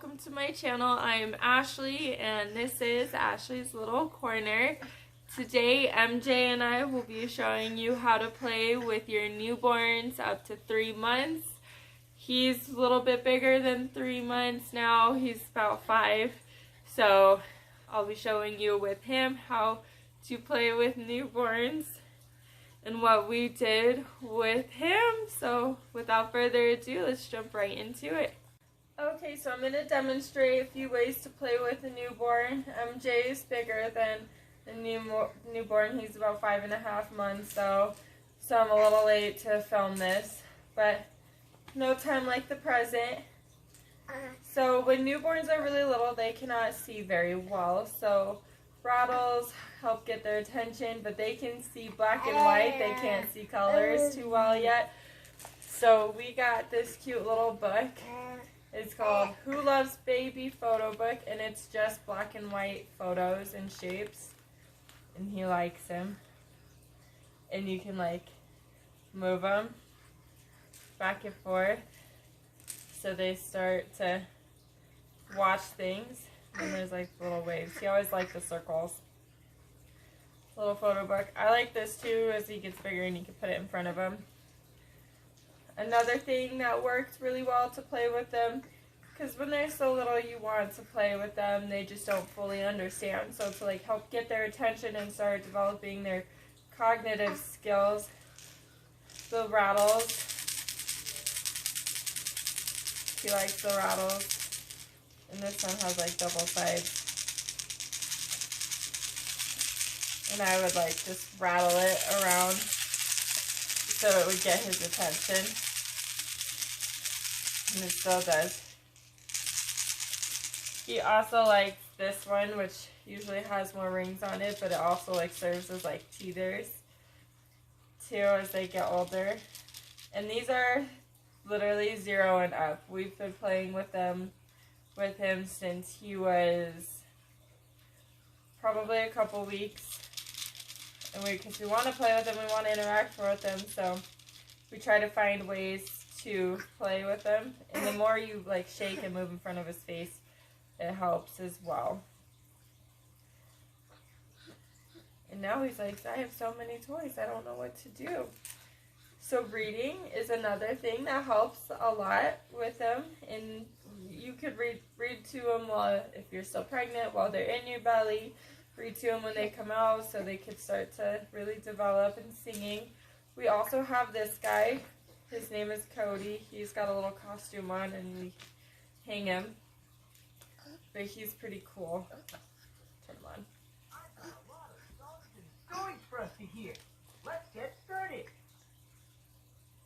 welcome to my channel. I'm Ashley and this is Ashley's Little Corner. Today MJ and I will be showing you how to play with your newborns up to 3 months. He's a little bit bigger than 3 months now. He's about 5. So I'll be showing you with him how to play with newborns and what we did with him. So without further ado, let's jump right into it. Okay, so I'm going to demonstrate a few ways to play with a newborn. MJ is bigger than the newborn. He's about 5.5 months, so I'm a little late to film this, but no time like the present. So when newborns are really little, they cannot see very well, so Rattles help get their attention, but they can see black and white. They can't see colors too well yet. So we got this cute little book. It's called Who Loves Baby Photo Book, and it's just black and white photos and shapes, and he likes them. And you can like move them back and forth so they start to watch things. And there's like little waves. He always liked the circles. Little photo book. I like this too as he gets bigger and you can put it in front of him. Another thing that works really well to play with them, because when they're so little you want to play with them, they just don't fully understand. So to like help get their attention and start developing their cognitive skills, the Rattles. He likes the Rattles. And this one has like double sides. And I would like just rattle it around so it would get his attention. And it still does. He also likes this one, which usually has more rings on it, but it also like serves as like teethers too as they get older. And these are literally 0 and up. We've been playing with him since he was probably a couple weeks. And because we want to play with him, we want to interact more with him, so we try to find ways to play with him. And the more you like shake and move in front of his face, it helps as well. And now he's like, I have so many toys, I don't know what to do. So reading is another thing that helps a lot with them. And you could read to them while, if you're still pregnant, while they're in your belly. Read to them when they come out so they could start to really develop in singing. We also have this guy. His name is Codi. He's got a little costume on and we hang him. But he's pretty cool. Turn him on. I've got a lot of songs and stories for us to hear. Let's get started.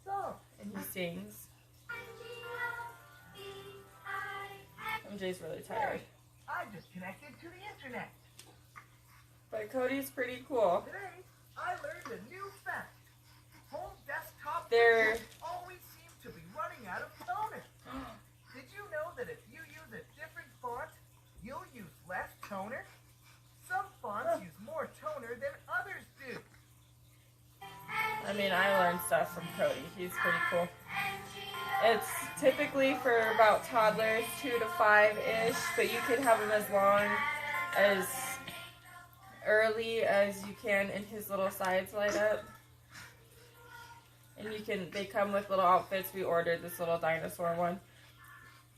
So, and he sings. MJ's really tired. I just connected to the internet. But Cody's pretty cool. Today, I learned a new fact. Home desktop They're always seem to be running out of toner. Did you know that if you use a different font, you'll use less toner? Some fonts use more toner than others do. I mean, I learned stuff from Cody. He's pretty cool. It's typically for about toddlers, 2 to 5-ish, but you could have them as long as early as you can, and his little sides light up. And they come with little outfits. We ordered this little dinosaur one.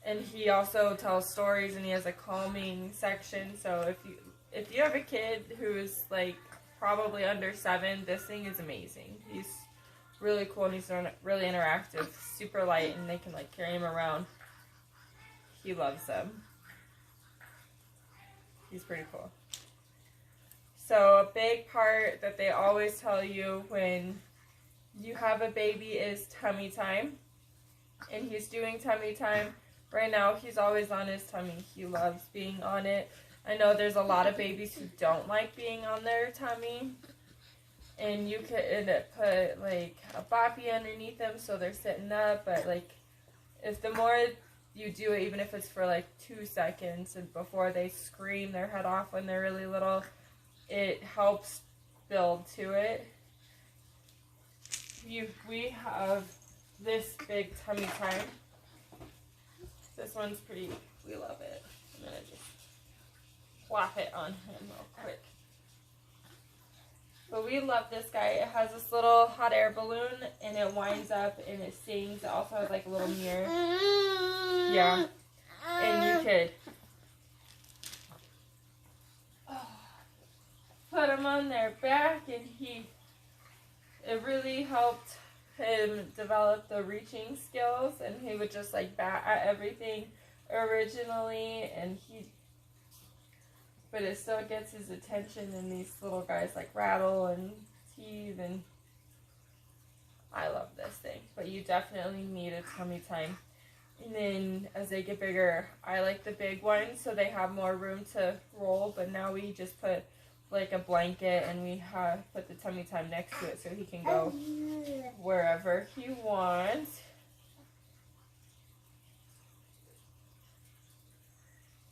And he also tells stories, and he has a calming section. So if you have a kid who's like probably under 7, this thing is amazing. He's really cool and he's really interactive, super light, and they can like carry him around. He loves them. He's pretty cool. So a big part that they always tell you when you have a baby is tummy time. And he's doing tummy time. Right now he's always on his tummy. He loves being on it. I know there's a lot of babies who don't like being on their tummy. And you could put like a Boppy underneath them so they're sitting up. But like, if the more you do it, even if it's for like 2 seconds and before they scream their head off when they're really little, it helps build to it. We have this big tummy time. This one's pretty, we love it. I'm going to just plop it on him real quick. But we love this guy. It has this little hot air balloon and it winds up and it sings. It also has like a little mirror. Yeah. And you could put him on their back and it really helped him develop the reaching skills, and he would just like bat at everything originally, but it still gets his attention, and these little guys like rattle and teeth, and I love this thing. But you definitely need a tummy time. And then as they get bigger, I like the big ones so they have more room to roll, but now we just put like a blanket and we put the tummy time next to it so he can go wherever he wants.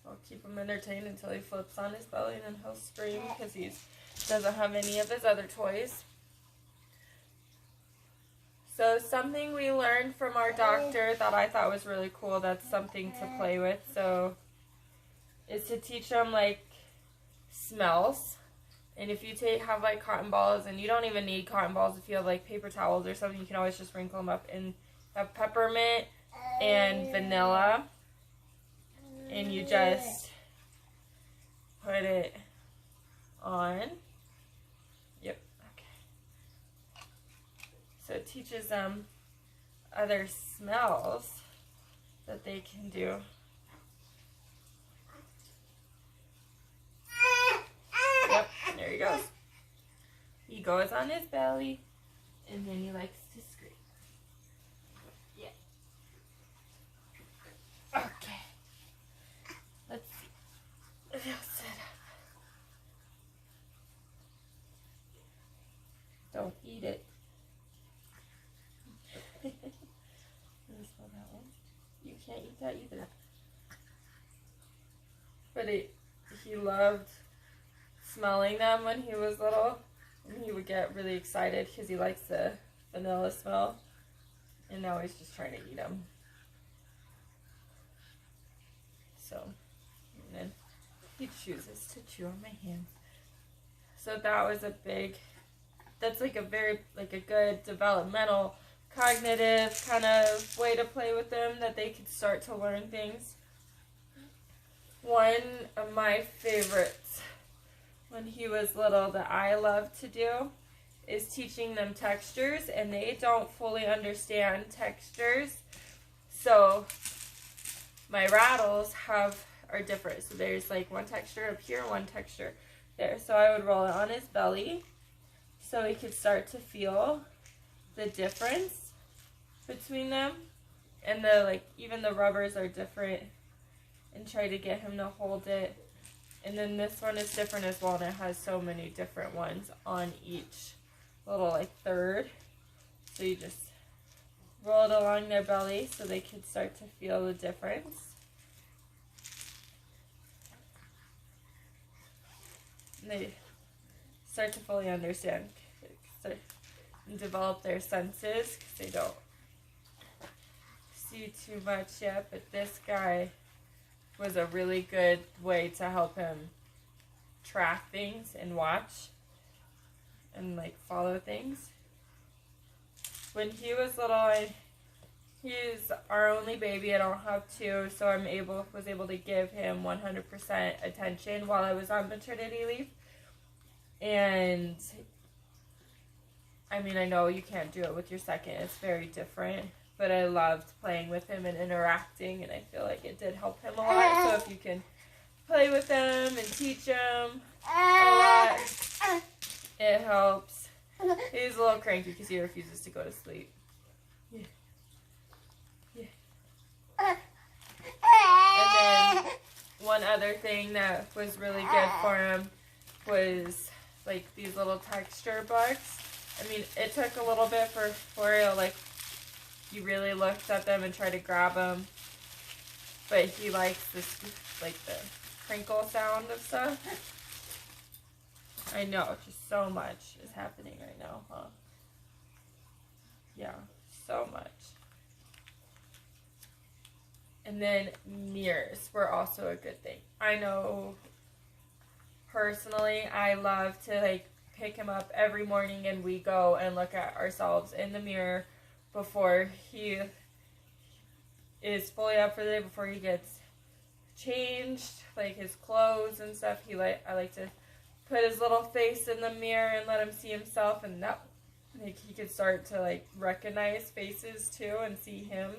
I'll keep him entertained until he flips on his belly, and then he'll scream because he doesn't have any of his other toys. So something we learned from our doctor that I thought was really cool, that's something to play with, so is to teach them like smells. And if you have like cotton balls, and you don't even need cotton balls, if you have like paper towels or something, you can always just wrinkle them up and have peppermint and vanilla, and you just put it on. Yep, okay. So it teaches them other smells that they can do. Yep, there he goes. He goes on his belly, and then he likes to scream. Yeah. Okay. Let's see. He'll sit up. Don't eat it. You smell that one? You can't eat that either. But he loved smelling them when he was little, and he would get really excited because he likes the vanilla smell, and now he's just trying to eat them. So, and then he chooses to chew on my hands. So that was that's like a very, like a good developmental, cognitive kind of way to play with them, that they could start to learn things. One of my favorites when he was little that I love to do is teaching them textures, and they don't fully understand textures. So my rattles are different. So there's like one texture up here, one texture there. So I would roll it on his belly so he could start to feel the difference between them. And even the rubbers are different, and try to get him to hold it. And then this one is different as well, and it has so many different ones on each little like third. So you just roll it along their belly so they can start to feel the difference. And they start to fully understand, and develop their senses, because they don't see too much yet. But this guy was a really good way to help him track things and watch and like follow things. When he was little, he's our only baby. I don't have two, so was able to give him 100% attention while I was on maternity leave. And I mean, I know you can't do it with your second. It's very different. But I loved playing with him and interacting, and I feel like it did help him a lot. So if you can play with him and teach him a lot, it helps. He's a little cranky because he refuses to go to sleep. Yeah. Yeah. And then one other thing that was really good for him was like these little texture bugs. I mean, it took a little bit for he really looked at them and tried to grab them, but he likes this, like the crinkle sound of stuff. I know, just so much is happening right now, huh? Yeah, so much. And then mirrors were also a good thing. I know personally I love to like pick him up every morning and we go and look at ourselves in the mirror before he is fully up for the day, before he gets changed, like his clothes and stuff. I like to put his little face in the mirror and let him see himself, and that like he could start to like recognize faces too and see him.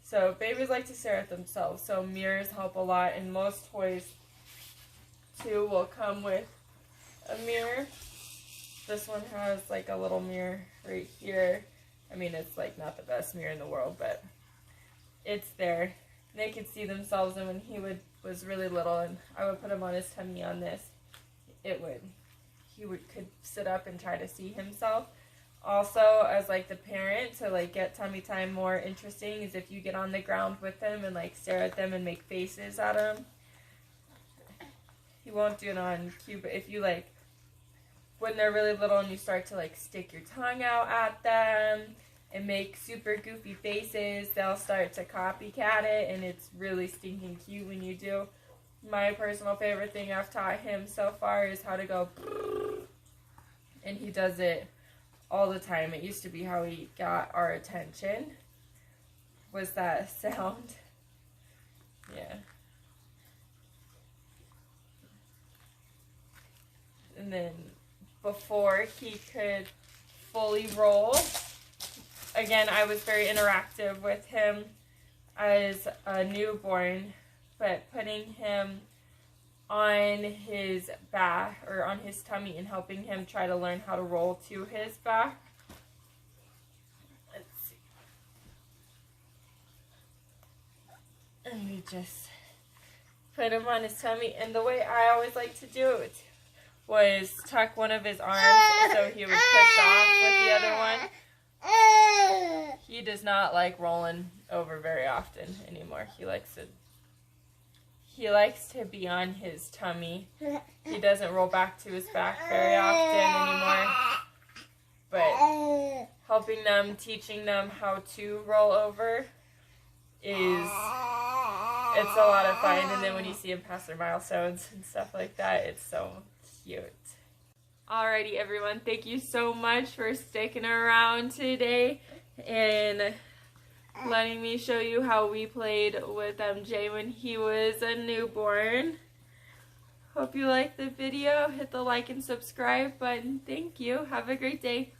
So babies like to stare at themselves, so mirrors help a lot, and most toys too will come with a mirror. This one has like a little mirror right here. I mean, it's like not the best mirror in the world, but it's there. They could see themselves, and when he was really little and I would put him on his tummy on this, he could sit up and try to see himself. Also, as like the parent, to like get tummy time more interesting is if you get on the ground with them and like stare at them and make faces at them. He won't do it on cue, but if you like, when they're really little and you start to like stick your tongue out at them and make super goofy faces, they'll start to copycat it, and it's really stinking cute when you do. My personal favorite thing I've taught him so far is how to go, and he does it all the time. It used to be how he got our attention, was that sound. Yeah. And then before he could fully roll, again, I was very interactive with him as a newborn, but putting him on his back or on his tummy and helping him try to learn how to roll to his back. Let's see. And we just put him on his tummy, and the way I always like to do it was tuck one of his arms so he would push off with the other one. He does not like rolling over very often anymore. He likes to be on his tummy. He doesn't roll back to his back very often anymore. But helping them, teaching them how to roll over it's a lot of fun. And then when you see them pass their milestones and stuff like that, it's so cute. Alrighty, everyone, thank you so much for sticking around today and letting me show you how we played with MJ when he was a newborn. Hope you liked the video. Hit the like and subscribe button. Thank you. Have a great day.